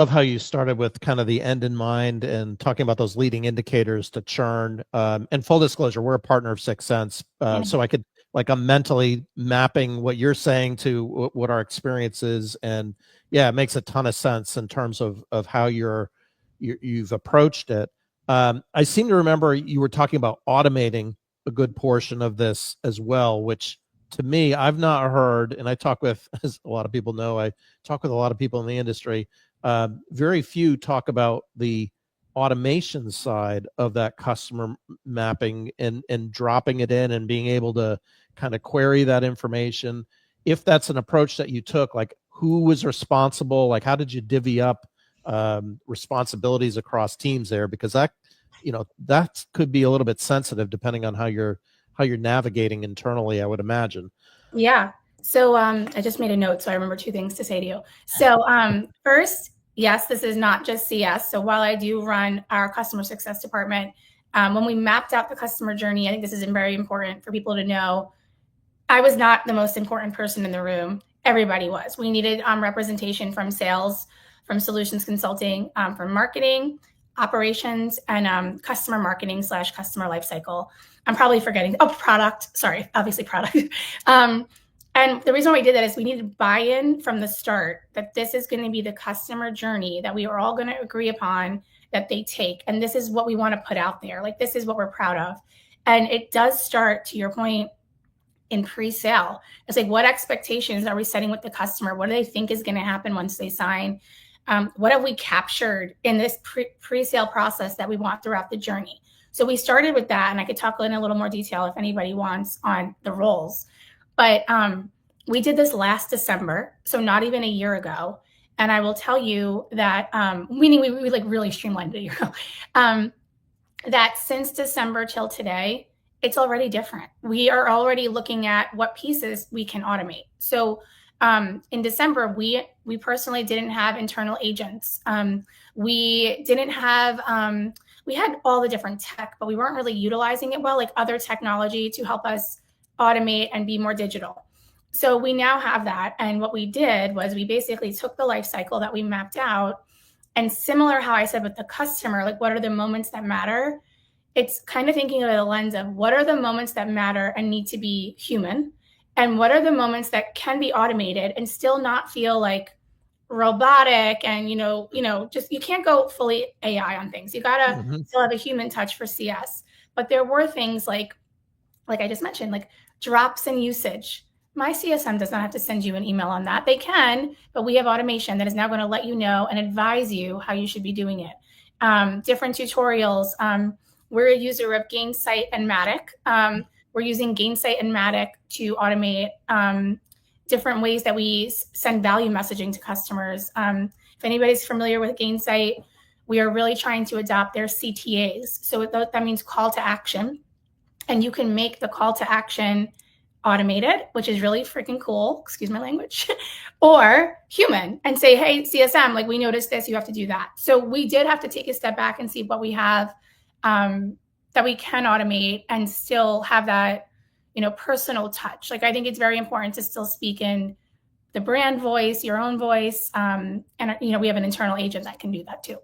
Love how you started with kind of the end in mind and talking about those leading indicators to churn. And full disclosure, we're a partner of Sixth Sense, so I could I'm mentally mapping what you're saying to what our experience is, and yeah, it makes a ton of sense in terms of how you've approached it. I seem to remember you were talking about automating a good portion of this as well, which to me I've not heard, and I talk with, as a lot of people know, I talk with a lot of people in the industry. Very few talk about the automation side of that customer mapping and dropping it in and being able to kind of query that information. If that's an approach that you took, like who was responsible, like how did you divvy up responsibilities across teams there? Because that could be a little bit sensitive depending on how you're navigating internally, I would imagine. Yeah. So I just made a note, so I remember two things to say to you. So first, yes, this is not just CS. So while I do run our customer success department, when we mapped out the customer journey, I think this is very important for people to know. I was not the most important person in the room. Everybody was. We needed representation from sales, from solutions consulting, from marketing, operations, and customer marketing / customer lifecycle. I'm probably forgetting. Oh, product. Sorry, obviously product. And the reason why we did that is we needed buy-in from the start that this is going to be the customer journey that we are all going to agree upon that they take. And this is what we want to put out there. Like, this is what we're proud of. And it does start, to your point, in pre-sale. It's like, what expectations are we setting with the customer? What do they think is going to happen once they sign? What have we captured in this pre-sale process that we want throughout the journey? So we started with that, and I could talk in a little more detail if anybody wants on the roles. But we did this last December, so not even a year ago. And I will tell you that, meaning we like really streamlined it a year ago, that since December till today, it's already different. We are already looking at what pieces we can automate. So in December, we personally didn't have internal agents. We didn't have, we had all the different tech, but we weren't really utilizing it well, like other technology to help us automate and be more digital. So we now have that. And what we did was we basically took the life cycle that we mapped out, and similar how I said with the customer, like what are the moments that matter? It's kind of thinking of the lens of what are the moments that matter and need to be human, and what are the moments that can be automated and still not feel like robotic, and just, you can't go fully AI on things. You gotta still have a human touch for CS. But there were things like I just mentioned, like drops in usage. My CSM does not have to send you an email on that. They can, but we have automation that is now going to let you know and advise you how you should be doing it. Different tutorials. We're a user of Gainsight and Matic. We're using Gainsight and Matic to automate different ways that we send value messaging to customers. If anybody's familiar with Gainsight, we are really trying to adopt their CTAs. So that means call to action. And you can make the call to action automated, which is really freaking cool, excuse my language, or human, and say, hey, CSM, like we noticed this, you have to do that. So we did have to take a step back and see what we have that we can automate and still have that, personal touch. Like, I think it's very important to still speak in the brand voice, your own voice. And, we have an internal agent that can do that too.